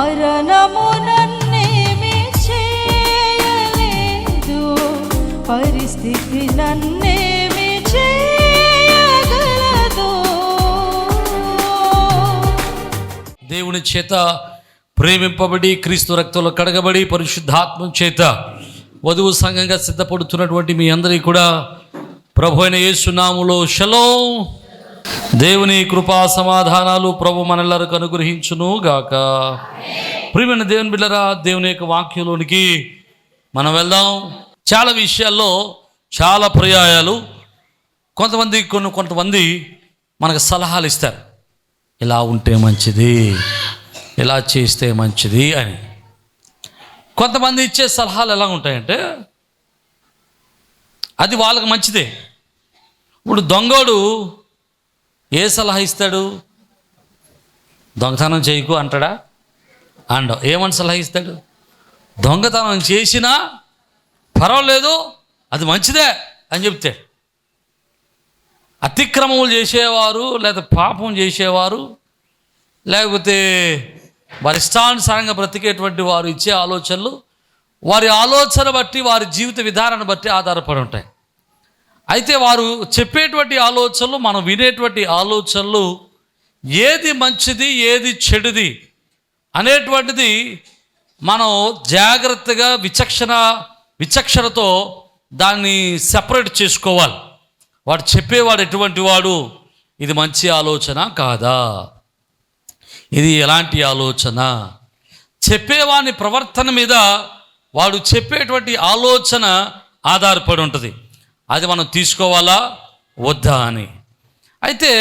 మరణము నన్నేమి చేయలేదు, పరిస్థితి నన్నేమి చేయగలదు. దేవుని చేత ప్రేమింపబడి క్రీస్తు రక్తంలో కడగబడి పరిశుద్ధాత్మ చేత వధువు సంఘంగా సిద్ధపడుతున్నటువంటి మీ అందరికీ కూడా ప్రభు అయిన యేసు నామములో షలోం. దేవుని కృపా సమాధానాలు ప్రభు మనెల్లరికి అనుగ్రహించును గాక. ప్రియమైన దేవుని బిడ్డలారా, దేవుని యొక్క వాక్యంలోనికి మనం వెళ్దాం. చాలా విషయాల్లో చాలా పర్యాయాలు కొంతమంది మనకు సలహాలు ఇస్తారు, ఇలా ఉంటే మంచిది, ఇలా చేస్తే మంచిది అని. కొంతమంది ఇచ్చే సలహాలు ఎలా ఉంటాయంటే అది వాళ్ళకి మంచిదే. ఇప్పుడు దొంగోడు ఏ సలహా ఇస్తాడు? దొంగతనం చేయకు అంటాడా? ఏమని సలహా ఇస్తాడు? దొంగతనం చేసినా పర్వాలేదు, అది మంచిదే అని చెప్తాడు. అతిక్రమములు చేసేవారు లేదా పాపం చేసేవారు లేకపోతే వారి ఇష్టానుసారంగా బ్రతికేటువంటి వారు ఇచ్చే ఆలోచనలు వారి ఆలోచన బట్టి, వారి జీవిత విధానాన్ని బట్టి ఆధారపడి ఉంటాయి. అయితే వారు చెప్పేటువంటి ఆలోచనలు, మనం వినేటువంటి ఆలోచనలు ఏది మంచిది ఏది చెడుది అనేటువంటిది మనం జాగ్రత్తగా విచక్షణతో దాన్ని సెపరేట్ చేసుకోవాలి. వాడు చెప్పేవాడు ఎటువంటి వాడు, ఇది మంచి ఆలోచన కాదా, ఇది ఎలాంటి ఆలోచన, చెప్పేవాని ప్రవర్తన మీద వాడు చెప్పేటువంటి ఆలోచన ఆధారపడి ఉంటుంది. అది మనం తీసుకోవాలా వద్దా అని. అయితే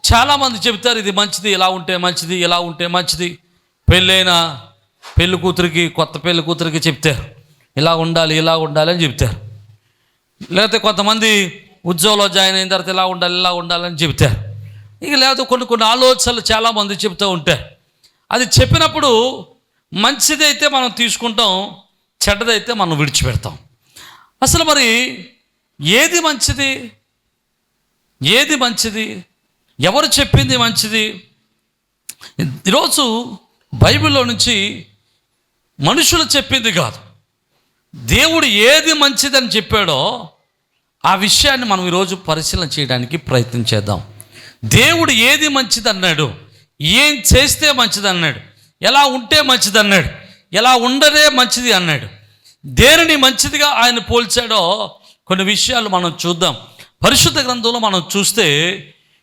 చాలామంది చెబుతారు ఇది మంచిది, ఇలా ఉంటే మంచిది, ఇలా ఉంటే మంచిది. పెళ్లి కూతురికి, కొత్త పెళ్లి కూతురికి చెప్తారు ఇలా ఉండాలి, ఇలా ఉండాలి అని చెప్తారు. లేకపోతే కొంతమంది ఉద్యోగంలో జాయిన్ అయిన తర్వాత ఇలా ఉండాలి, ఇలా ఉండాలని చెప్తారు. ఇక లేకపోతే కొన్ని ఆలోచనలు చాలామంది చెప్తూ ఉంటారు. అది చెప్పినప్పుడు మంచిదైతే మనం తీసుకుంటాం, చెడ్డదైతే మనం విడిచిపెడతాం. అసలు మరి ఏది మంచిది, ఏది మంచిది, ఎవరు చెప్పింది మంచిది? ఈరోజు బైబిల్లో నుంచి మనుషులు చెప్పింది కాదు, దేవుడు ఏది మంచిదని చెప్పాడో ఆ విషయాన్ని మనం ఈరోజు పరిశీలన చేయడానికి ప్రయత్నం చేద్దాం. దేవుడు ఏది మంచిది అన్నాడు, ఏం చేస్తే మంచిది అన్నాడు, ఎలా ఉంటే మంచిది అన్నాడు, ఎలా ఉండదే మంచిది అన్నాడు, దేనిని మంచిదిగా ఆయన పోల్చాడో కొన్ని విషయాలు మనం చూద్దాం. పరిశుద్ధ గ్రంథంలో మనం చూస్తే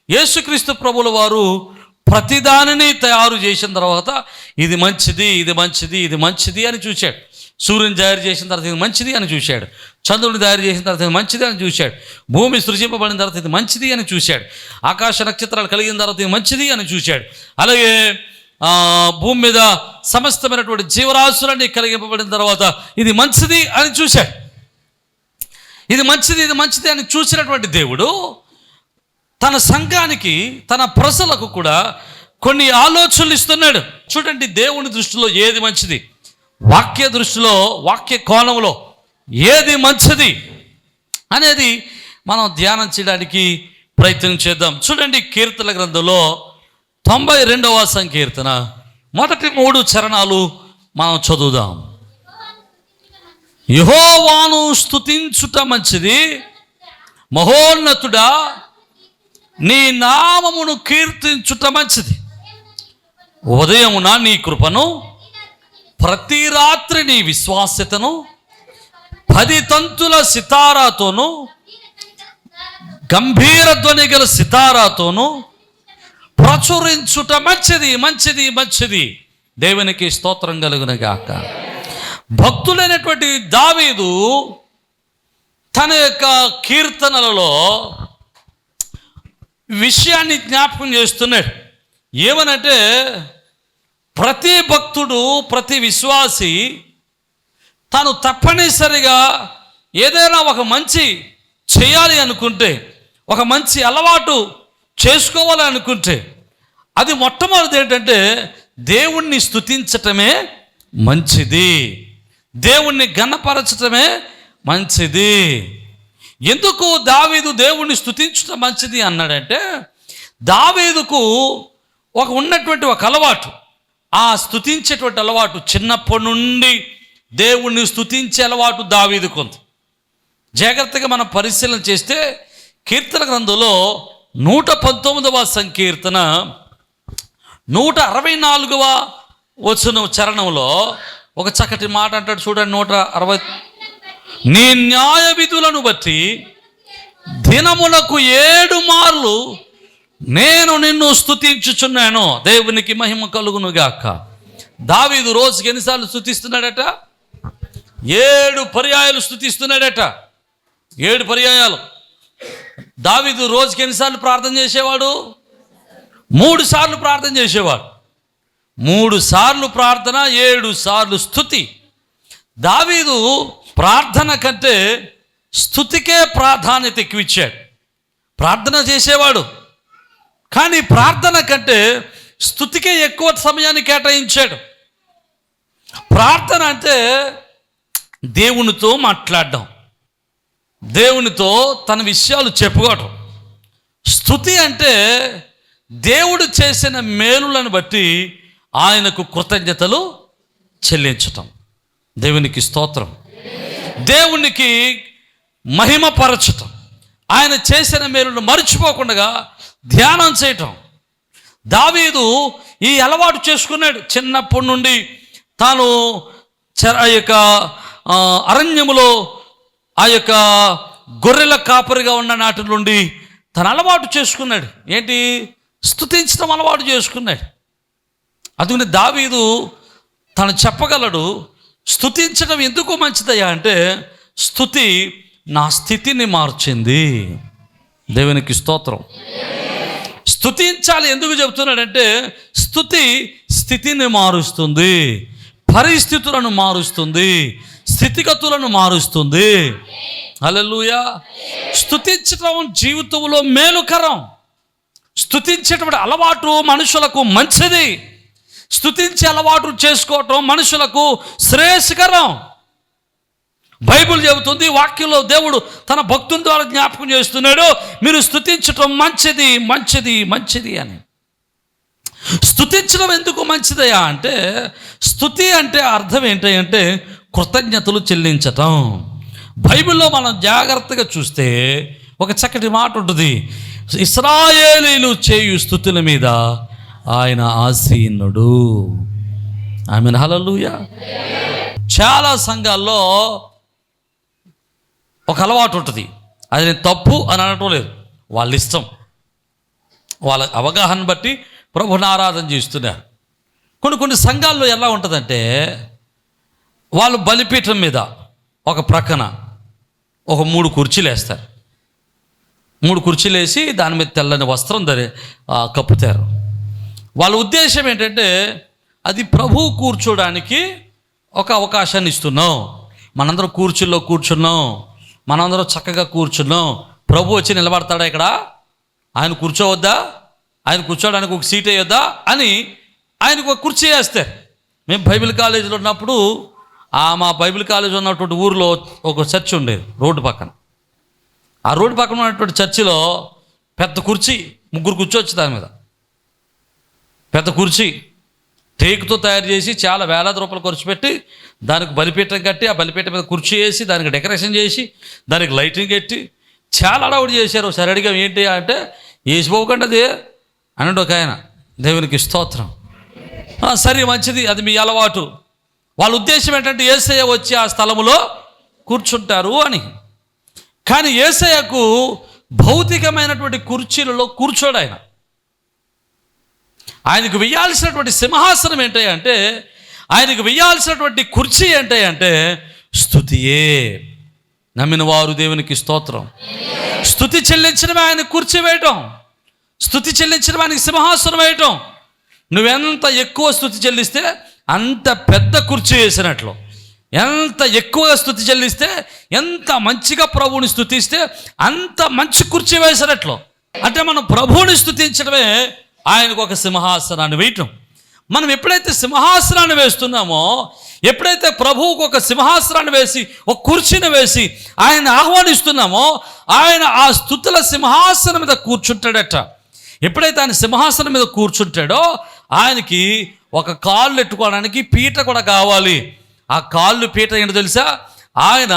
యేసుక్రీస్తు ప్రభుల వారు ప్రతిదానిని తయారు చేసిన తర్వాత ఇది మంచిది, ఇది మంచిది, ఇది మంచిది అని చూశాడు. సూర్యుని తయారు చేసిన తర్వాత ఇది మంచిది అని చూశాడు. చంద్రుని తయారు చేసిన తర్వాత ఇది మంచిది అని చూశాడు. భూమి సృజింపబడిన తర్వాత ఇది మంచిది అని చూశాడు. ఆకాశ నక్షత్రాలు కలిగిన తర్వాత ఇది మంచిది అని చూశాడు. అలాగే భూమి మీద సమస్తమైనటువంటి జీవరాశులన్నీ కలిగింపబడిన తర్వాత ఇది మంచిది అని చూశాడు. ఇది మంచిది, ఇది మంచిది అని చూసినటువంటి దేవుడు తన సంఘానికి, తన ప్రజలకు కూడా కొన్ని ఆలోచనలు ఇస్తున్నాడు. చూడండి, దేవుని దృష్టిలో ఏది మంచిది, వాక్య దృష్టిలో, వాక్య కోణంలో ఏది మంచిది అనేది మనం ధ్యానం చేయడానికి ప్రయత్నం చేద్దాం. చూడండి, కీర్తన గ్రంథంలో 92వ సంకీర్తన మొదటి 3 చరణాలు మనం చదువుదాం. యెహోవాను స్తుతించుట మంచిది, మహోన్నతుడా నీ నామమును కీర్తించుట మంచిది. ఉదయమున నీ కృపను, ప్రతి రాత్రి నీ విశ్వాస్యతను 10 తంతుల సితారాతోను, గంభీర ధ్వని గల సితారాతోను ప్రచురించుట మంచిది, మంచిది, మంచిది. దేవునికి స్తోత్రం కలుగును గాక. భక్తులైనటువంటి దావీదు తన యొక్క కీర్తనలలో విషయాన్ని జ్ఞాపకం చేస్తున్నాడు. ఏమనంటే ప్రతి భక్తుడు, ప్రతి విశ్వాసి తాను తప్పనిసరిగా ఏదైనా ఒక మంచి చేయాలి అనుకుంటే, ఒక మంచి అలవాటు చేసుకోవాలి అనుకుంటే అది మొట్టమొదటి ఏంటంటే దేవుణ్ణి స్తుతించటమే మంచిది, దేవుణ్ణి ఘనపరచటమే మంచిది. ఎందుకు దావీదు దేవుణ్ణి స్తుతించటం మంచిది అన్నాడంటే, దావీదుకు ఉన్నటువంటి ఒక అలవాటు, ఆ స్తుతించేటువంటి అలవాటు చిన్నప్పటి నుండి దేవుణ్ణి స్తుతించే అలవాటు దావీదుకు ఉంది. జాగ్రత్తగా మనం పరిశీలన చేస్తే కీర్తన గ్రంథంలో 119వ సంకీర్తన 164వ వచనం చరణంలో ఒక చక్కటి మాట అంటాడు చూడండి. 160 నీ న్యాయ విధులను బట్టి దినములకు 7 మార్లు నేను నిన్ను స్తుతించుచున్నాను. దేవునికి మహిమ కలుగును గాక. దావీదు రోజుకి ఎన్నిసార్లు స్తుతిస్తున్నాడట? 7 పర్యాయాలు స్తుతిస్తున్నాడట. 7 పర్యాయాలు. దావీదు రోజుకి ఎన్నిసార్లు ప్రార్థన చేసేవాడు? 3 సార్లు ప్రార్థన చేసేవాడు. 3 సార్లు ప్రార్థన, 7 సార్లు స్తుతి. దావీదు ప్రార్థన కంటే స్తుతికే ప్రాధాన్యత ఎక్కువ ఇచ్చాడు. ప్రార్థన చేసేవాడు, కానీ ప్రార్థన కంటే స్తుతికే ఎక్కువ సమయాన్ని కేటాయించాడు. ప్రార్థన అంటే దేవునితో మాట్లాడడం, దేవునితో తన విషయాలు చెప్పుకోవటం. స్తుతి అంటే దేవుడు చేసిన మేలులను బట్టి ఆయనకు కృతజ్ఞతలు చెల్లించటం. దేవునికి స్తోత్రం. దేవునికి మహిమపరచటం, ఆయన చేసిన మేలును మర్చిపోకుండా ధ్యానం చేయటం. దావీదు ఈ అలవాటు చేసుకున్నాడు. చిన్నప్పటి నుండి తాను ఆ యొక్క అరణ్యములో ఆ యొక్క గొర్రెల కాపరిగా ఉన్న నాటి నుండి తన అలవాటు చేసుకున్నాడు. ఏంటి? స్తుతించడం అలవాటు చేసుకున్నాడు. అందుకని దావీదు తను చెప్పగలడు, స్తుతించడం ఎందుకు మంచిదయ్యా అంటే స్తుతి నా స్థితిని మార్చింది. దేవునికి స్తోత్రం. స్తుతించాలి ఎందుకు చెబుతున్నాడంటే స్తుతి స్థితిని మారుస్తుంది, పరిస్థితులను మారుస్తుంది, స్థితిగతులను మారుస్తుంది. హల్లెలూయా. స్తుతించడం జీవితంలో మేలుకరం. స్తుతించేటువంటి అలవాటు మనుషులకు మంచిది. స్తుతించే అలవాటు చేసుకోవటం మనుషులకు శ్రేయస్కరం. బైబిల్ చెబుతుంది, వాక్యంలో దేవుడు తన భక్తుల ద్వారా జ్ఞాపకం చేస్తున్నాడు, మీరు స్తుతించటం మంచిది మంచిది మంచిది అని. స్తుతించడం ఎందుకు మంచిదయా అంటే స్తుతి అంటే అర్థం ఏంటంటే కృతజ్ఞతలు చెల్లించటం. బైబిల్లో మనం జాగ్రత్తగా చూస్తే ఒక చక్కటి మాట ఉంటుంది, ఇశ్రాయేలీయులు చేయు స్తుతుల మీద ఆయన ఆసీనుడు. ఆమేన్. హల్లెలూయా. చాలా సంఘాల్లో ఒక అలవాటు ఉంటుంది, అది నేను తప్పు అని అనటం లేదు, వాళ్ళ ఇష్టం, వాళ్ళ అవగాహన బట్టి ప్రభుని ఆరాధన చేస్తున్నారు. కొన్ని సంఘాల్లో ఎలా ఉంటుందంటే వాళ్ళు బలిపీఠం మీద ఒక ప్రక్కన ఒక 3 కుర్చీలు వేస్తారు. 3 కుర్చీలు వేసి దాని మీద తెల్లని వస్త్రం కప్పుతారు. వాళ్ళ ఉద్దేశం ఏంటంటే అది ప్రభువు కూర్చోడానికి ఒక అవకాశాన్ని ఇస్తున్నాం. మనందరం కుర్చీల్లో కూర్చున్నాం, మనందరం చక్కగా కూర్చున్నాం. ప్రభు వచ్చి నిలబడతాడా ఇక్కడ? ఆయన కూర్చోవద్దా? ఆయన కూర్చోడానికి ఒక సీట్ వేయొద్దా అని ఆయనకు ఒక కుర్చీ వేస్తారు. మేము బైబిల్ కాలేజీలో ఉన్నప్పుడు మా బైబిల్ కాలేజ్ ఉన్నటువంటి ఊరిలో ఒక చర్చ్ ఉండేది రోడ్డు పక్కన. ఆ రోడ్డు పక్కన ఉన్నటువంటి చర్చిలో పెద్ద కుర్చీ, 3 కూర్చోవచ్చు దాని మీద. పెద్ద కుర్చీ టేకుతో తయారు చేసి చాలా వేలాది రూపాయలు ఖర్చు పెట్టి దానికి బలిపీఠం కట్టి, ఆ బలిపీఠం మీద కుర్చీ వేసి దానికి డెకరేషన్ చేసి దానికి లైటింగ్ పెట్టి చాలా అడవుడు చేశారు. సరే అడిగాం ఏంటి అంటే వేసిపోకండి అది అనండి ఒక ఆయన. దేవునికి స్తోత్రం. సరే మంచిది, అది మీ అలవాటు. వాళ్ళ ఉద్దేశం ఏంటంటే యేసయ్య వచ్చి ఆ స్థలములో కూర్చుంటారు అని. కానీ యేసయ్యకు భౌతికమైనటువంటి కుర్చీలలో కూర్చోడు ఆయన. ఆయనకు వేయాల్సినటువంటి సింహాసనం ఏంటంటే, ఆయనకు వేయాల్సినటువంటి కుర్చీ ఏంటంటే స్తుతియే. నమ్మిన వారు దేవునికి స్తోత్రం. స్తుతి చెల్లించడమే ఆయన కుర్చీ వేయటం, స్తుతి చెల్లించడం ఆయనకి సింహాసనం వేయటం. నువ్వెంత ఎక్కువ స్తుతి చెల్లిస్తే అంత పెద్ద కుర్చీ వేసినట్లు, ఎంత ఎక్కువగా స్తుతి చెల్లిస్తే, ఎంత మంచిగా ప్రభువుని స్తుతిస్తే అంత మంచి కుర్చీ వేసినట్లు. అంటే మనం ప్రభువుని స్తుతించడమే ఆయనకు ఒక సింహాసనాన్ని వేయటం. మనం ఎప్పుడైతే సింహాసనాన్ని వేస్తున్నామో, ఎప్పుడైతే ప్రభువుకు ఒక సింహాసనాన్ని వేసి ఒక కుర్చీని వేసి ఆయన ఆహ్వానిస్తున్నామో, ఆయన ఆ స్తుతుల సింహాసనం మీద కూర్చుంటాడట. ఎప్పుడైతే ఆయన సింహాసనం మీద కూర్చుంటాడో ఆయనకి ఒక కాళ్ళు ఎట్టుకోవడానికి పీట కూడా కావాలి. ఆ కాళ్ళు పీట ఏంటో తెలుసా? ఆయన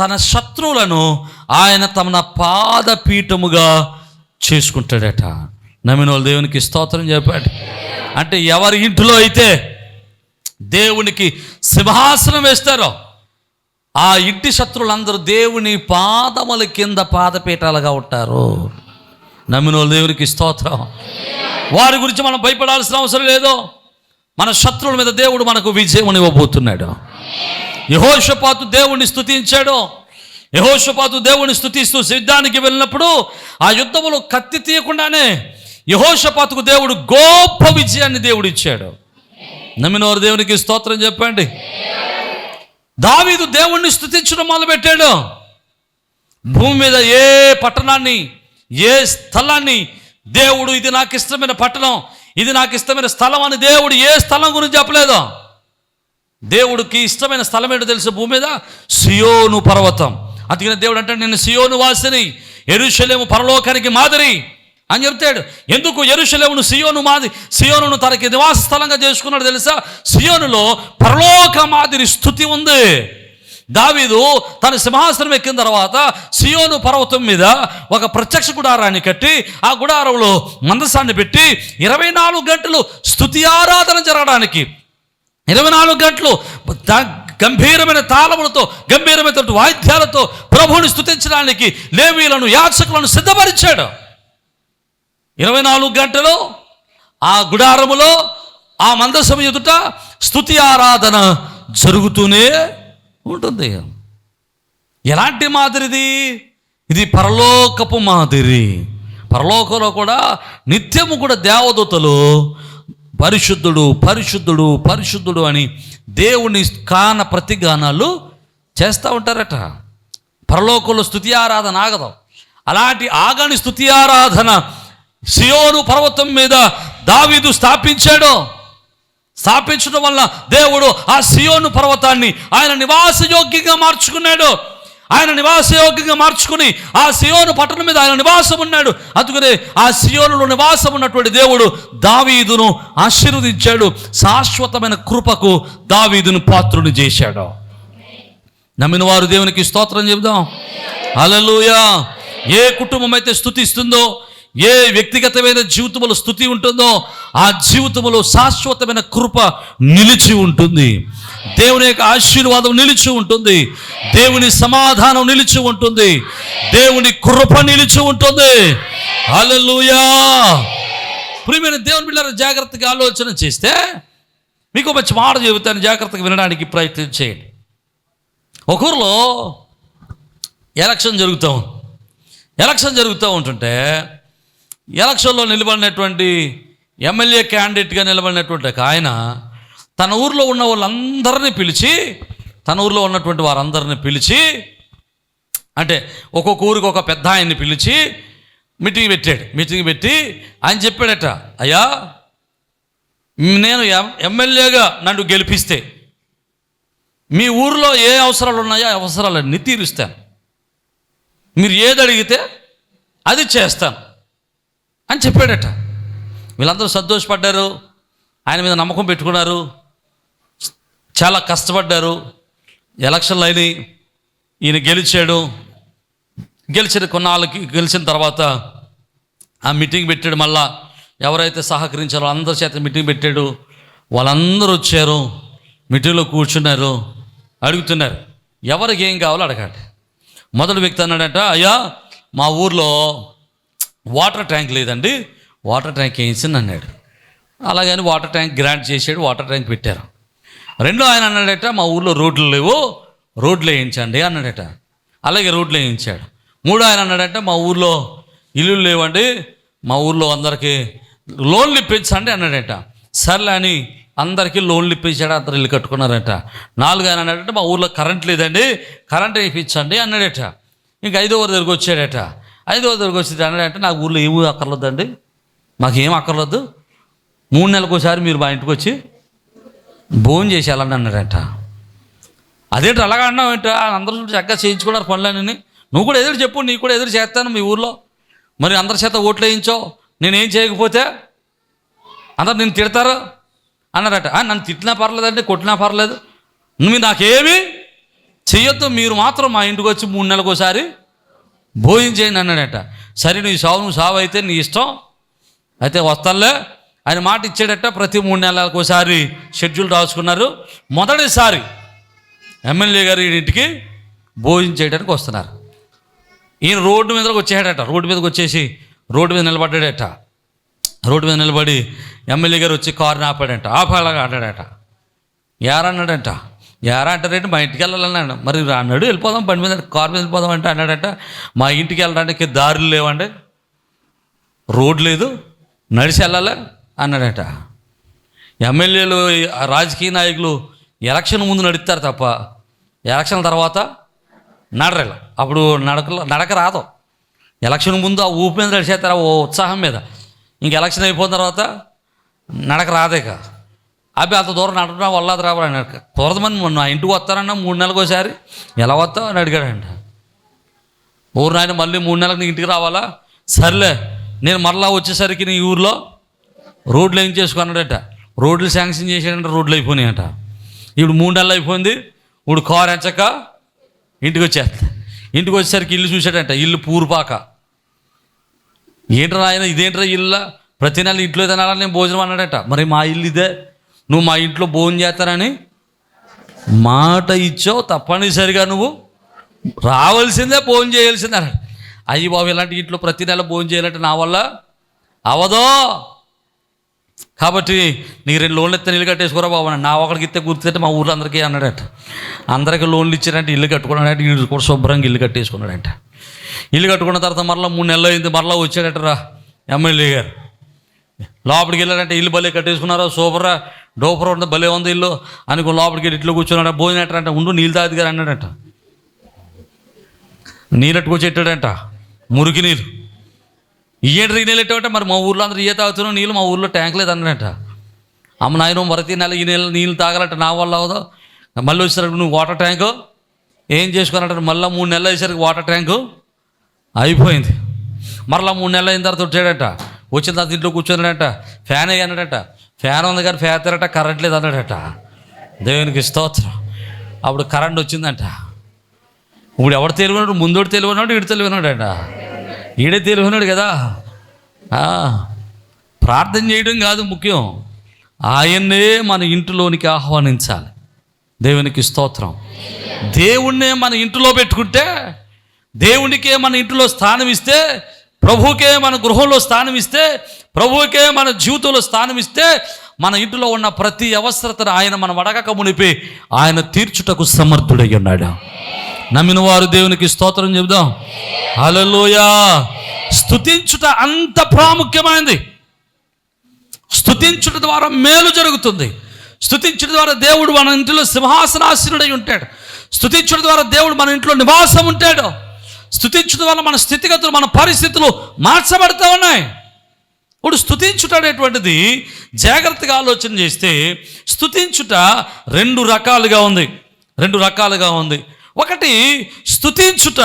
తన శత్రువులను ఆయన తమ పాదపీఠముగా చేసుకుంటాడట. నమ్మిన వాళ్ళు దేవునికి స్తోత్రం చెప్పాడు. అంటే ఎవరి ఇంటిలో అయితే దేవునికి సింహాసనం వేస్తారో ఆ ఇంటి శత్రువులందరూ దేవుని పాదముల కింద పాదపీఠాలుగా ఉంటారు. నమ్మిన వాళ్ళు దేవునికి స్తోత్రం. వారి గురించి మనం భయపడాల్సిన అవసరం లేదు. మన శత్రువుల మీద దేవుడు మనకు విజయం ఇవ్వబోతున్నాడు. యెహోషాపాతు దేవుణ్ణి స్తుతించాడు. యెహోషాపాతు దేవుణ్ణి స్తుతిస్తూ యుద్ధానికి వెళ్ళినప్పుడు ఆ యుద్ధములో కత్తి తీయకుండానే యెహోషాపాతుకు దేవుడు గొప్ప విజయాన్ని దేవుడు ఇచ్చాడు. నమ్మినవారు దేవునికి స్తోత్రం చెప్పండి. దావీదు దేవుణ్ణి స్తుతించడం మొదలుపెట్టాడు. భూమి మీద ఏ పట్టణాన్ని, ఏ స్థలాన్ని దేవుడు ఇది నాకు ఇష్టమైన పట్టణం, ఇది నాకు ఇష్టమైన స్థలం అని దేవుడు ఏ స్థలం గురించి చెప్పలేదు. దేవుడికి ఇష్టమైన స్థలం ఏంటో తెలుసు? భూమి మీద సియోను పర్వతం. అందుకని దేవుడు అంటే నేను సియోను వాసిని, యెరూషలేము పరలోకానికి మాదిరి అని చెప్తాడు. ఎందుకు యెరూషలేమును సియోనును తనకి నివాస స్థలంగా చేసుకున్నాడు తెలుసా? సియోనులో పరలోక మాదిరి స్తుతి ఉంది. దావీదు తన సింహాసనం ఎక్కిన తర్వాత సియోను పర్వతం మీద ఒక ప్రత్యక్ష గుడారాన్ని కట్టి ఆ గుడారంలో మందసాన్ని పెట్టి 24 గంటలు స్తుతి ఆరాధన జరగడానికి, 24 గంటలు గంభీరమైన తాళములతో, గంభీరమైన వాయిద్యాలతో ప్రభువుని స్తుతించడానికి లేవీయులను, యాజకులను సిద్ధపరిచాడు. 24 గంటలు ఆ గుడారములో ఆ మందసం ఎదుట స్తుతి ఆరాధన జరుగుతూనే ఉంటుంది. ఎలాంటి మాదిరిది? ఇది పరలోకపు మాదిరి. పరలోకంలో కూడా నిత్యము కూడా దేవదూతలు పరిశుద్ధుడు పరిశుద్ధుడు పరిశుద్ధుడు అని దేవుని ప్రతిగానాలు చేస్తూ ఉంటారట. పరలోకంలో స్తుతి ఆరాధన ఆగదు. అలాంటి ఆగని స్తుతి ఆరాధన సియోను పర్వతం మీద దావీదు స్థాపించడం వల్ల దేవుడు ఆ సియోను పర్వతాన్ని ఆయన నివాసయోగ్యంగా మార్చుకున్నాడు. ఆయన నివాసయోగ్యంగా మార్చుకుని ఆ సియోను పట్టణం మీద ఆయన నివాసం ఉన్నాడు. అందుకనే ఆ సియోనులో నివాసం ఉన్నటువంటి దేవుడు దావీదును ఆశీర్వదించాడు. శాశ్వతమైన కృపకు దావీదును పాత్రుని చేశాడు. నమ్మిన వారు దేవునికి స్తోత్రం చెబుదాం. హల్లెలూయా. ఏ కుటుంబం అయితే స్తుతిస్తుందో, ఏ వ్యక్తిగతమైన జీవితంలో స్తుతి ఉంటుందో ఆ జీవితంలో శాశ్వతమైన కృప నిలిచి ఉంటుంది. దేవుని యొక్క ఆశీర్వాదం నిలిచి ఉంటుంది. దేవుని సమాధానం నిలిచి ఉంటుంది. దేవుని కృప నిలిచి ఉంటుంది. హల్లెలూయా. ప్రియమైన దేవుని బిడ్డలారా, జాగ్రత్తగా ఆలోచన చేస్తే మీకు మంచి మాట చెబుతాను, జాగ్రత్తగా వినడానికి ప్రయత్నం చేయండి. ఒక ఊరిలో ఎలక్షన్ జరుగుతూ ఉంటుంటే ఎలక్షన్లో నిలబడినటువంటి ఎమ్మెల్యే క్యాండిడేట్గా నిలబడినటువంటి ఆయన తన ఊరిలో ఉన్న వాళ్ళందరినీ పిలిచి, అంటే ఒక్కొక్క ఊరికి ఒక పెద్ద ఆయన్ని పిలిచి మీటింగ్ పెట్టి ఆయన చెప్పాడట, అయ్యా నేను ఎమ్మెల్యేగా నన్ను గెలిపిస్తే మీ ఊరిలో ఏ అవసరాలు ఉన్నాయో ఆ అవసరాలన్నీ తీరుస్తాను. మీరు ఏది అడిగితే అది చేస్తాను అని చెప్పాడట. వీళ్ళందరూ సంతోషపడ్డారు, ఆయన మీద నమ్మకం పెట్టుకున్నారు, చాలా కష్టపడ్డారు. ఎలక్షన్లు అయినాయి, ఈయన గెలిచిన కొన్నాళ్ళకి గెలిచిన తర్వాత ఆ మీటింగ్ పెట్టాడు. మళ్ళా ఎవరైతే సహకరించారో అందరి చేత మీటింగ్ పెట్టాడు. వాళ్ళందరూ వచ్చారు, మీటింగ్లో కూర్చున్నారు, అడుగుతున్నారు ఎవరికి ఏం కావాలో అడగండి. మొదటి వ్యక్తి అన్నాడట, అయ్యా మా ఊర్లో వాటర్ ట్యాంక్ లేదండి, వాటర్ ట్యాంక్ వేయించింది అన్నాడు. అలాగని వాటర్ ట్యాంక్ గ్రాంట్ చేసాడు, వాటర్ ట్యాంక్ పెట్టారు. రెండో ఆయన అన్నాడట, మా ఊర్లో రోడ్లు లేవు, రోడ్లు వేయించండి అన్నాడట. అలాగే రోడ్లు వేయించాడు. మూడో ఆయన అన్నాడట, మా ఊర్లో ఇల్లు లేవండి, మా ఊర్లో అందరికీ లోన్లు ఇప్పించండి అన్నాడట. సర్లే అని అందరికీ లోన్లు ఇప్పించాడు, అందరు ఇల్లు కట్టుకున్నారట. నాలుగు ఆయన అన్నాడట, మా ఊర్లో కరెంట్ లేదండి, కరెంట్ ఇప్పించండి అన్నాడట. ఇంక ఐదో దగ్గరికి వచ్చాడట. వచ్చి అన్నాడట, నాకు ఊర్లో ఏమీ అక్కర్లేదండి, మాకేం అక్కర్లేదు, 3 నెలలకు ఒకసారి మీరు మా ఇంటికి వచ్చి భోజనం చేసి వెళ్ళండి అన్నాడట. అదేంటి అలాగా అన్నావు ఏంట? అందరూ చక్కగా చేయించుకున్నారు పనులన్నీ, నువ్వు కూడా ఎదురు చెప్పు, నీకు కూడా ఎదురు చేస్తాను మీ ఊర్లో. మరి అందరి చేత ఓట్లు వేయించావు, నేనేం చేయకపోతే అందరు నేను తిడతారు, అన్నారట. నన్ను తిట్టినా పర్లేదండి, కొట్టినా పర్లేదు, నువ్వు నాకేమి చెయ్యొద్దు, మీరు మాత్రం మా ఇంటికి వచ్చి 3 నెలలకు ఒకసారి భోజనం చేయండి అన్నాడట. సరే నువ్వు సావు అయితే నీ ఇష్టం, అయితే వస్తానులే ఆయన మాట ఇచ్చాడట. ప్రతి 3 నెలలకు ఒకసారి షెడ్యూల్ రాసుకున్నారు. మొదటిసారి ఎమ్మెల్యే గారు ఇంటికి భోజనం చేయడానికి వస్తున్నారు. ఈయన రోడ్డు మీదకి వచ్చేసాడట. రోడ్డు మీదకి వచ్చేసి రోడ్డు మీద నిలబడ్డాడట. రోడ్డు మీద నిలబడి ఎమ్మెల్యే గారు వచ్చి కారుని ఆపాడంట. ఆపాలాగా ఆడాడట. యారన్నాడంట. యారా అంటారేంటి, మా ఇంటికి వెళ్ళాలన్నాడు. మరి అన్నాడు, వెళ్ళిపోదాం బండి మీద, కారు మీద వెళ్ళిపోదాం అంటే అన్నాడట. మా ఇంటికి వెళ్ళడానికి దారులు లేవండి, రోడ్ లేదు, నడిచి వెళ్ళాలి అన్నాడట. ఎమ్మెల్యేలు రాజకీయ నాయకులు ఎలక్షన్ ముందు నడుస్తారు తప్ప ఎలక్షన్ తర్వాత నడరేలా. అప్పుడు నడక రాదు. ఎలక్షన్ ముందు ఆ ఊపి మీద నడిచేస్తారు, ఓ ఉత్సాహం మీద. ఇంక ఎలక్షన్ అయిపోయిన తర్వాత నడక రాదేక. అవి అంత దూరం నడపడం వల్ల అది రావాలి అన్నాడు. కుదరదమని నా ఇంటికి వస్తానన్నా 3 నెలలకు ఒకసారి, ఎలా వస్తావు అని అడిగాడంట. ఊరు నాయన మళ్ళీ 3 నెలలకు నీ ఇంటికి రావాలా, సర్లే నేను మరలా వచ్చేసరికి నీ ఊర్లో రోడ్లు ఏం చేసుకున్నాడట. రోడ్లు శాంక్షన్ చేసాడంటే రోడ్లు అయిపోయినాయంట. ఇప్పుడు 3 నెలలు అయిపోయింది. ఇప్పుడు కారు ఎంచక ఇంటికి వచ్చేస్తా. ఇంటికి వచ్చేసరికి ఇల్లు చూశాడంట. ఇల్లు పూర్పాక. ఏంట్రా ఆయన ఇదేంట్రా ఇల్లు, ప్రతి నెల ఇంట్లో తినాలని నేను భోజనం అన్నాడట. మరి మా ఇల్లు ఇదే, నువ్వు మా ఇంట్లో భోజనం చేస్తానని మాట ఇచ్చావు, తప్పనిసరిగా నువ్వు రావాల్సిందే, భోజనం చేయాల్సిందే అన్నాడు. అయ్యి బాబు, ఇలాంటి ఇంట్లో ప్రతి నెల భోజనం చేయాలంటే నా వల్ల అవదో, కాబట్టి నీకు 2 లోన్లు ఇస్తే ఇల్లు కట్టేసుకోరా బాబు అన్నాడు. నా ఒకరికి ఇస్తే గుర్తుంటే మా ఊర్లో అందరికీ అన్నాడట. అందరికీ లోన్లు ఇచ్చారంటే ఇల్లు కట్టుకున్నాడంటే, వీడు కూడా శుభ్రంగా ఇల్లు కట్టేసుకున్నాడంట. ఇల్లు కట్టుకున్న తర్వాత మరలా 3 నెలలు అయింది. మరలా వచ్చాడటరా ఎమ్మెల్యే గారు. లోపలికి వెళ్ళాడంటే, ఇల్లు భలే కట్టేసుకున్నారా, సూపర్రా, డోపర్ ఉంది, భలే ఉంది ఇల్లు అనుకో. లోపలికి వెళ్ళి ఇట్లో కూర్చున్నాడు. భోజనం ఎట్టంటే, ఉండు నీళ్ళు తాగదు గారు అన్నాడట. నీళ్ళు ఎట్టుకొచ్చేటాడంట, మురికి నీళ్ళు. ఇయ్యేంటి నీళ్ళు ఎట్టామంటే, మరి మా ఊర్లో అందరూ ఇయ్య తాగుతున్నాం నీళ్ళు, మా ఊర్లో ట్యాంక్ లేదు అన్నాడట. అమ్మ నాయన ప్రతి నెల ఈ నెల నీళ్ళు తాగాలంటే నా వల్ల అవదో. మళ్ళీ వచ్చేసరికి నువ్వు వాటర్ ట్యాంకు ఏం చేసుకున్నట్టు, మళ్ళీ 3 నెలలు అయ్యేసరికి వాటర్ ట్యాంకు అయిపోయింది. మరలా 3 నెలలు అయిన తర్వాత వచ్చాడట. వచ్చిన తర్వాత ఇంట్లో కూర్చొన్నాడట. ఫ్యాన్ అయ్యాడట. ఫ్యాన్ ఉంది కానీ ఫ్యాన్ తిరగట, కరెంట్ లేదు అన్నాడట. దేవునికి స్తోత్రం. అప్పుడు కరెంట్ వచ్చిందంట. ఇప్పుడు ఎవడు తెలివినాడు, ముందోడు తెలివినాడు, ఈడు తెలివినాడట. ఈడే తెలివినాడు కదా. ప్రార్థన చేయడం కాదు ముఖ్యం, ఆయన్నే మన ఇంటిలోనికి ఆహ్వానించాలి. దేవునికి స్తోత్రం. దేవుణ్ణే మన ఇంటిలో పెట్టుకుంటే, దేవునికే మన ఇంటిలో స్థానం ఇస్తే, ప్రభువుకే మన గృహంలో స్థానం ఇస్తే, ప్రభువుకే మన జీవితంలో స్థానం ఇస్తే, మన ఇంటిలో ఉన్న ప్రతి అవసరతను ఆయన మనం అడగక మునిపి ఆయన తీర్చుటకు సమర్థుడై ఉన్నాడు. నమ్మిన వారు దేవునికి స్తోత్రం చెబుదాం. హల్లెలూయా. స్తుతించుట అంత ప్రాముఖ్యమైనది. స్తుతించుట ద్వారా మేలు జరుగుతుంది. స్తుతించుట ద్వారా దేవుడు మన ఇంటిలో సింహాసనాసీనుడై ఉంటాడు. స్తుతించుట ద్వారా దేవుడు మన ఇంట్లో నివాసం ఉంటాడు. స్తుతించుట వల్ల మన స్థితిగతులు, మన పరిస్థితులు మార్చబడుతూ ఉన్నాయి. ఇప్పుడు స్తుతించుట అనేటువంటిది జాగ్రత్తగా ఆలోచన చేస్తే, స్తుతించుట 2 రకాలుగా ఉంది. 2 రకాలుగా ఉంది. ఒకటి, స్తుతించుట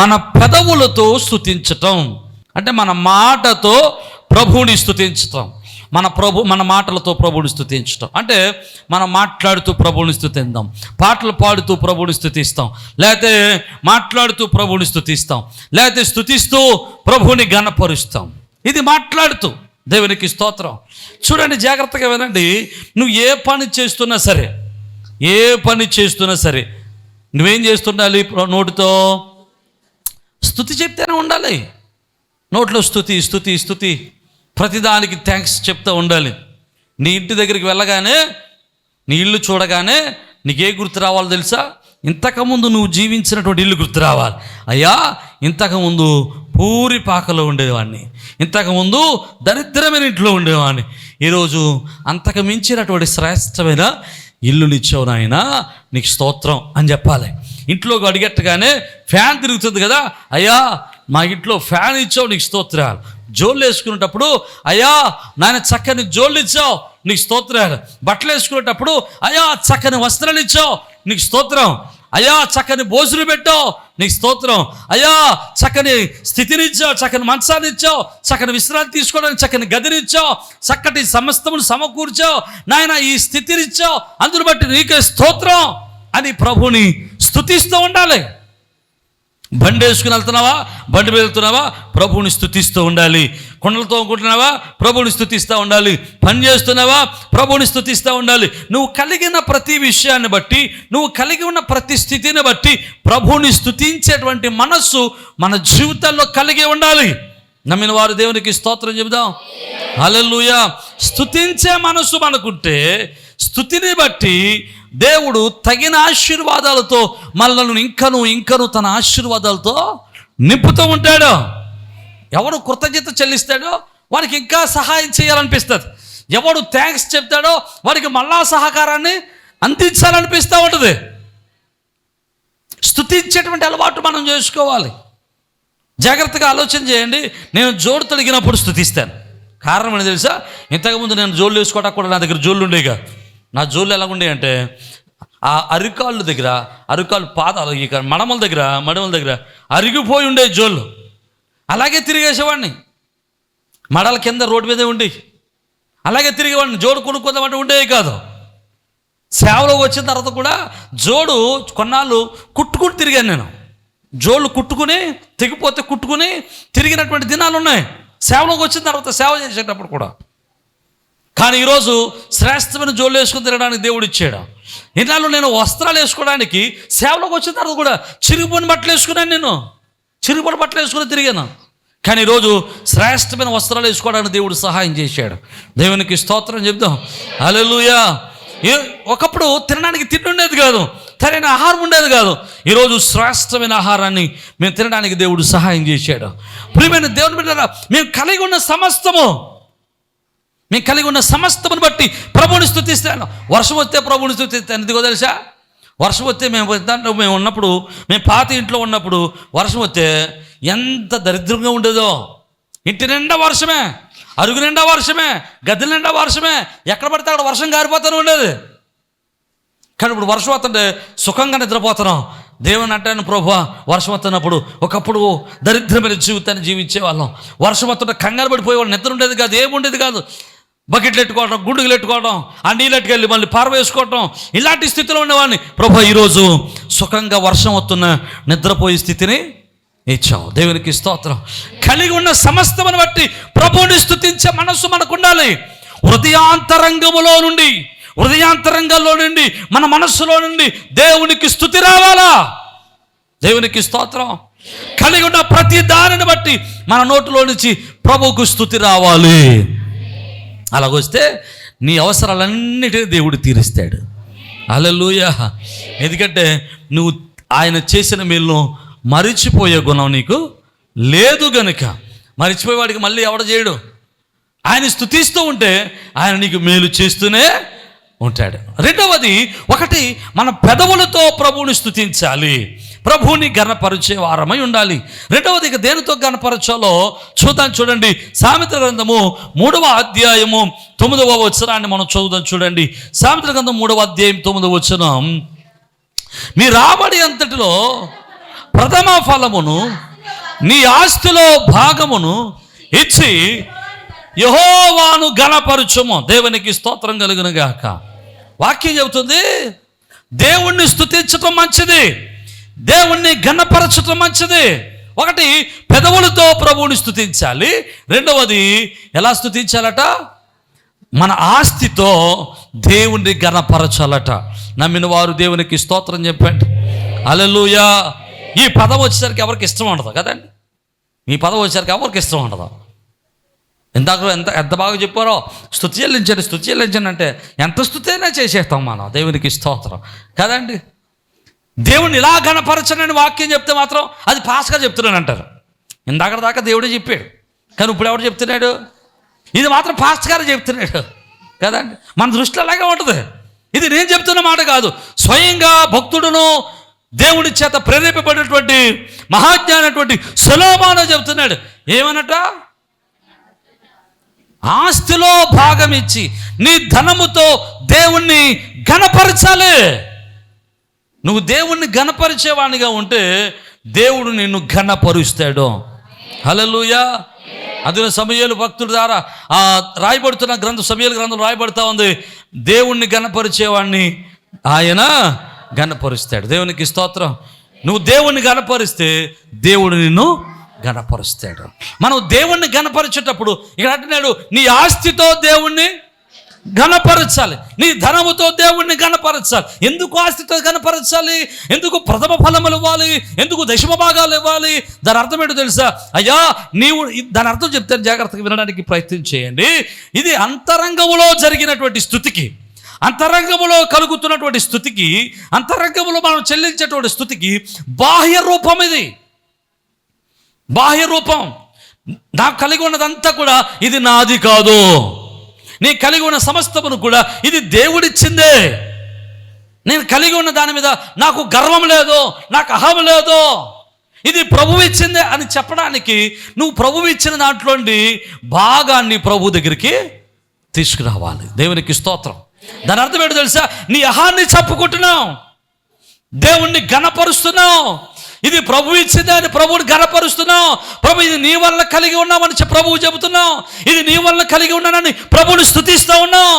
మన పెదవులతో స్తుతించటం, అంటే మన మాటతో ప్రభువుని స్తుతించటం. మన మాటలతో ప్రభువుని స్తుతించటం అంటే మనం మాట్లాడుతూ ప్రభువుని స్తుతిద్దాం, పాటలు పాడుతూ ప్రభువుని స్తుతిస్తాం, లేకపోతే మాట్లాడుతూ ప్రభువుని స్తుతిస్తాం, లేకపోతే స్తుతిస్తూ ప్రభువుని ఘనపరుస్తాం. ఇది మాట్లాడుతూ. దేవునికి స్తోత్రం. చూడండి, జాగ్రత్తగా వినండి. నువ్వు ఏ పని చేస్తున్నా సరే నువ్వేం చేస్తుండాలి? నోటితో స్తుతి చెప్తూనే ఉండాలి. నోట్లో స్తుతి ప్రతిదానికి థ్యాంక్స్ చెప్తూ ఉండాలి. నీ ఇంటి దగ్గరికి వెళ్ళగానే, నీ ఇల్లు చూడగానే నీకే గుర్తు రావాలో తెలుసా? ఇంతకుముందు నువ్వు జీవించినటువంటి ఇల్లు గుర్తు రావాలి. అయ్యా, ఇంతకుముందు పూరిపాకలో ఉండేవాడిని, ఇంతకుముందు దరిద్రమైన ఇంట్లో ఉండేవాడిని, ఈరోజు అంతకు మించినటువంటి శ్రేష్టమైన ఇల్లునిచ్చావు నాయనా, నీకు స్తోత్రం అని చెప్పాలి. ఇంట్లోకి అడిగట్టగానే ఫ్యాన్ తిరుగుతుంది కదా, అయ్యా మా ఇంట్లో ఫ్యాన్ ఇచ్చావు, నీకు స్తోత్రాలు. జోళ్ళు వేసుకునేటప్పుడు, అయ్యా నాయన చక్కని జోళ్ళు ఇచ్చావు, నీకు స్తోత్రాలు. బట్టలు వేసుకునేటప్పుడు, అయ్యా చక్కని వస్త్రాలు ఇచ్చావు, నీకు స్తోత్రం. అయ్యా చక్కని భోజనం పెట్టావు, నీకు స్తోత్రం అయ్యా, చక్కని స్థితినిచ్చావు, చక్కని మంచాన్ని ఇచ్చావు, చక్కని విశ్రాంతి తీసుకోవడానికి చక్కని గదినిచ్చావు, చక్కటి సమస్తమును సమకూర్చావు నాయన, ఈ స్థితినిచ్చావు, అందును బట్టి నీకే స్తోత్రం అని ప్రభుని స్తుతిస్తూ ఉండాలి. బండి వేసుకుని వెళ్తున్నావా, బండి మీద వెళ్తున్నావా, ప్రభువుని స్తుతిస్తూ ఉండాలి. కొండలతో ఉంటున్నావా, ప్రభువుని స్తుతిస్తూ ఉండాలి. పని చేస్తున్నావా, ప్రభువుని స్తుతిస్తూ ఉండాలి. నువ్వు కలిగిన ప్రతి విషయాన్ని బట్టి, నువ్వు కలిగి ఉన్న ప్రతి స్థితిని బట్టి ప్రభువుని స్తుతించేటువంటి మనస్సు మన జీవితాల్లో కలిగి ఉండాలి. నమ్మిన వారు దేవునికి స్తోత్రం చెబుదాం. హల్లెలూయా. స్తుతించే మనస్సు మనకుంటే స్తుతిని బట్టి దేవుడు తగిన ఆశీర్వాదాలతో మనల్ని ఇంకను తన ఆశీర్వాదాలతో నింపుతూ ఉంటాడు. ఎవడు కృతజ్ఞత చెల్లిస్తాడో వాడికి ఇంకా సహాయం చేయాలనిపిస్తుంది. ఎవడు థ్యాంక్స్ చెప్తాడో వాడికి మళ్ళా సహకారాన్ని అందించాలనిపిస్తూ ఉంటుంది. స్తుతించేటువంటి అలవాటు మనం చేసుకోవాలి. జాగ్రత్తగా ఆలోచన చేయండి. నేను జోడు తొడిగినప్పుడు స్తుతిస్తాను. కారణం ఏంటి తెలుసా? ఇంతకుముందు నేను జోళ్ళు వేసుకోవడానికి కూడా నా దగ్గర జోళ్ళు ఉండేగా. నా జోళ్ళు ఎలా ఉండే అంటే ఆ అరికాళ్ళు దగ్గర, అరికాళ్ళు పాదాలు, ఇక మడమల దగ్గర అరిగిపోయి ఉండే జోళ్ళు. అలాగే తిరిగేసేవాడిని. మడల కింద రోడ్డు మీదే ఉండి అలాగే తిరిగేవాడిని. జోడు కొనుక్కుందామంటే ఉండేవి కాదు. సేవలోకి వచ్చిన తర్వాత కూడా జోడు కొన్నాళ్ళు కుట్టుకుని తిరిగాను నేను. జోళ్ళు కుట్టుకుని తెగిపోతే కుట్టుకుని తిరిగినటువంటి దినాలు ఉన్నాయి సేవలోకి వచ్చిన తర్వాత, సేవ చేసేటప్పుడు కూడా. కానీ ఈరోజు శ్రేష్టమైన జోళ్ళు వేసుకుని తిరగడానికి దేవుడు ఇచ్చాడు. ఇన్నాళ్ళు నేను వస్త్రాలు వేసుకోవడానికి సేవలోకి వచ్చిన తర్వాత కూడా చిరిగిపోయిన బట్టలు వేసుకున్నాను. నేను చిరిగిపోయిన బట్టలు వేసుకుని తిరిగాను. కానీ ఈరోజు శ్రేష్టమైన వస్త్రాలు వేసుకోవడానికి దేవుడు సహాయం చేశాడు. దేవునికి స్తోత్రం చెప్దాం. హల్లెలూయా. ఒకప్పుడు తినడానికి తిండి ఉండేది కాదు, సరైన ఆహారం ఉండేది కాదు. ఈరోజు శ్రేష్టమైన ఆహారాన్ని మేము తినడానికి దేవుడు సహాయం చేశాడు. ప్రియమైన దేవుని బిడ్డలారా, మేము కలిగి ఉన్న సమస్తమును బట్టి ప్రభువుని స్తుతిస్తాను. వర్షం వస్తే ప్రభువుని స్తుతిస్తాను. ఎందుకో తెలుసా? వర్షం వస్తే మేము ఉన్నప్పుడు, మేము పాత ఇంట్లో ఉన్నప్పుడు వర్షం వస్తే ఎంత దరిద్రంగా ఉండేదో. ఇంటి నిండా వర్షమే, అరుగు నిండా వర్షమే, గద్దెల నిండా వర్షమే, ఎక్కడ పడితే అక్కడ వర్షం కారిపోతూనే ఉండేది. కానీ ఇప్పుడు వర్షం వస్తుంటే సుఖంగా నిద్రపోతున్నాం. దేవుని అంటాను, ప్రభువా వర్షం వస్తున్నప్పుడు ఒకప్పుడు దరిద్రమైన జీవితాన్ని జీవించేవాళ్ళం. వర్షం వస్తుంటే కంగారు పడిపోయేవాళ్ళు. నిద్ర ఉండేది కాదు, ఏముండేది కాదు. బకెట్లు ఎట్టుకోవడం, గుండుగులు ఎట్టుకోవడం, ఆ నీళ్ళు ఎట్టుకెళ్ళి మళ్ళీ పారవేసుకోవడం, ఇలాంటి స్థితిలో ఉండేవాడిని. ప్రభు ఈరోజు సుఖంగా వర్షం వస్తున్న నిద్రపోయే స్థితిని ఇచ్చావు. దేవునికి స్తోత్రం. కలిగి ఉన్న సమస్తమును బట్టి ప్రభువుని స్తుతించే మనస్సు మనకు ఉండాలి. హృదయాంతరంగంలో నుండి మన మనస్సులో నుండి దేవునికి స్తుతి రావాలా? దేవునికి స్తోత్రం. కలిగి ఉన్న ప్రతి దానిని బట్టి మన నోటిలో నుంచి ప్రభువుకు స్తుతి రావాలి. అలాగొస్తే నీ అవసరాలన్నిటినీ దేవుడు తీరుస్తాడు. హల్లెలూయా. ఎందుకంటే నువ్వు ఆయన చేసిన మేలును మరిచిపోయే గుణం నీకు లేదు గనుక. మరిచిపోయేవాడికి మళ్ళీ ఎవడ చేయడు. ఆయన స్తుతిస్తూ ఉంటే ఆయన నీకు మేలు చేస్తూనే ఉంటాడు. రెండవది, ఒకటి మన పెదవులతో ప్రభువుని స్తుతించాలి, ప్రభువుని ఘనపరిచే వారమై ఉండాలి. రెండవది, ఇక దేనితో ఘనపరచాలో చూడండి. సామెతల గ్రంథము 3వ అధ్యాయము 9వ వచనాన్ని మనం చదువుదాం. చూడండి, సామెతల గ్రంథం 3వ అధ్యాయం 9వ వచనం. మీ రాబడి అంతటిలో ప్రథమ ఫలమును నీ ఆస్తిలో భాగమును ఇచ్చి యెహోవాను ఘనపరచుము. దేవునికి స్తోత్రం కలుగును గాక. వాక్యం చెబుతుంది, దేవుణ్ణి స్తుతించటం మంచిది, దేవుణ్ణి ఘనపరచటం మంచిది. ఒకటి, పెదవులతో ప్రభువుని స్తుతించాలి. రెండవది, ఎలా స్తుతించాలట? మన ఆస్తితో దేవుణ్ణి ఘనపరచాలట. నమ్మిన వారు దేవునికి స్తోత్రం చెప్పండి. హల్లెలూయా. ఈ పదం వచ్చేసరికి ఎవరికి ఇష్టం ఉండదు కదండి. ఈ పదం వచ్చేసరికి ఎవరికి ఇష్టం ఉండదు. ఇందాక ఎంత బాగా చెప్పారో, స్తుతి చెల్లించండి అంటే ఎంత స్తుతి అయినా చేసేస్తాం మనం. దేవునికి స్తోత్రం కదండి. దేవుణ్ణి ఇలా ఘనపరచనని వాక్యం చెప్తే మాత్రం అది పాస్గా చెప్తున్నాను అంటారు. ఇందాక దాకా దేవుడే చెప్పాడు, కానీ ఇప్పుడు ఎవడు చెప్తున్నాడు? ఇది మాత్రం పాస్ట్ గారు చెప్తున్నాడు కదండి. మన దృష్టిలో అలాగే ఉంటుంది. ఇది నేను చెప్తున్న మాట కాదు, స్వయంగా భక్తుడును దేవుడి చేత ప్రేరేపబడినటువంటి మహాజ్ఞానటువంటి సొలొమోను చెప్తున్నాడు. ఏమనట? ఆస్తిలో భాగం ఇచ్చి నీ ధనముతో దేవుణ్ణి ఘనపరచాలి. నువ్వు దేవుణ్ణి ఘనపరిచేవాడిగా ఉంటే దేవుడు నిన్ను ఘనపరుస్తాడు. హల్లెలూయా. అందులో సమూయేలు భక్తుల ద్వారా రాయబడుతున్న గ్రంథం, సమూయేలు గ్రంథం రాయబడుతూ ఉంది, దేవుణ్ణి ఘనపరిచేవాడిని ఆయన ఘనపరుస్తాడు. దేవునికి స్తోత్రం. నువ్వు దేవుణ్ణి ఘనపరిస్తే దేవుడు నిన్ను ఘనపరుస్తాడు. మనం దేవుణ్ణి ఘనపరిచేటప్పుడు ఇక్కడ అంటున్నాడు, నీ ఆస్తితో దేవుణ్ణి ఘనపరచాలి, నీ ధనముతో దేవుణ్ణి ఘనపరచాలి. ఎందుకు ఆస్తితో ఘనపరచాలి? ఎందుకు ప్రథమ ఫలములు ఇవ్వాలి? ఎందుకు దశమ భాగాలు ఇవ్వాలి? దాని అర్థం ఏంటో తెలుసా? అయ్యా నీవు దాని అర్థం చెప్తాను, జాగ్రత్తగా వినడానికి ప్రయత్నం చేయండి. ఇది అంతరంగములో జరిగినటువంటి స్థుతికి, అంతరంగములో కలుగుతున్నటువంటి స్థుతికి, అంతరంగములో మనం చెల్లించేటువంటి స్థుతికి బాహ్య రూపం. ఇది బాహ్య రూపం. నాకు కలిగి ఉన్నదంతా కూడా ఇది నాది కాదు. నీ కలిగి ఉన్న సమస్తమును కూడా ఇది దేవుడిచ్చిందే. నేను కలిగి ఉన్న దాని మీద నాకు గర్వం లేదు, నాకు అహం లేదు, ఇది ప్రభువు ఇచ్చిందే అని చెప్పడానికి నువ్వు ప్రభువు ఇచ్చిన దాంట్లోండి భాగాన్ని ప్రభు దగ్గరికి తీసుకురావాలి. దేవునికి స్తోత్రం. దాని అర్థం ఏంటో తెలుసా? నీ అహాన్ని చెప్పుకుంటున్నావు, దేవుణ్ణి ఘనపరుస్తున్నావు. ఇది ప్రభు ఇచ్చిందే అని ప్రభువుని ఘనపరుస్తున్నావు. ప్రభు ఇది నీ వల్ల కలిగి ఉన్నామని ప్రభువు చెబుతున్నావు. ఇది నీ వల్ల కలిగి ఉన్నానని ప్రభువుని స్తుతిస్తూ ఉన్నావు.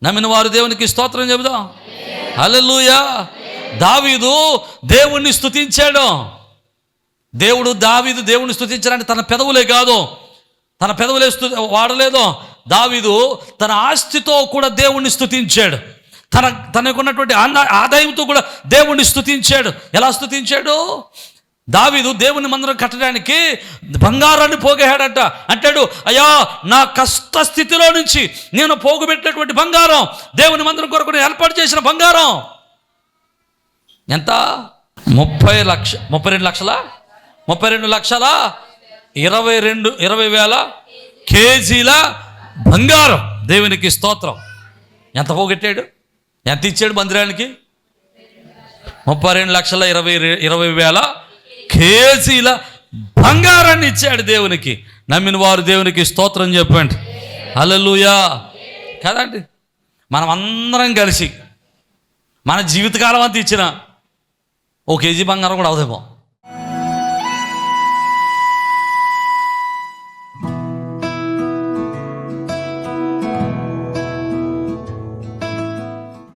నమ్మిన వారు దేవునికి స్తోత్రం చెబుదాం. హల్లెలూయా. దావీదు దేవుణ్ణి స్తుతించాడు. దావీదు దేవుణ్ణి స్తుతించడానికి తన పెదవులే కాదు, తన పెదవులే వాడలేదు. దావీదు తన ఆస్తితో కూడా దేవుణ్ణి స్తుతించాడు. తనకున్నటువంటి ఆదాయంతో కూడా దేవుణ్ణి స్తుతించాడు. ఎలా స్తుతించాడు? దావీదు దేవుని మందిరం కట్టడానికి బంగారాన్ని పోగేశాడట. అంటాడు, అయ్యా నా కష్ట స్థితిలో నుంచి నేను పోగుపెట్టినటువంటి బంగారం, దేవుని మందిరం కొరకు నేను ఏర్పాటు చేసిన బంగారం ఎంత? 32,20,000 కేజీల బంగారం. దేవునికి స్తోత్రం. ఎంత పోగొట్టాడు? ఎంత ఇచ్చాడు మందిరానికి? 32,20,000 కేజీల బంగారాన్ని ఇచ్చాడు దేవునికి. నమ్మిన వారు దేవునికి స్తోత్రం చెప్పండి. హల్లెలూయా. కదండి, మనం అందరం కలిసి మన జీవితకాలం అంతా ఇచ్చిన 1 కేజీ బంగారం కూడా అవదేమో.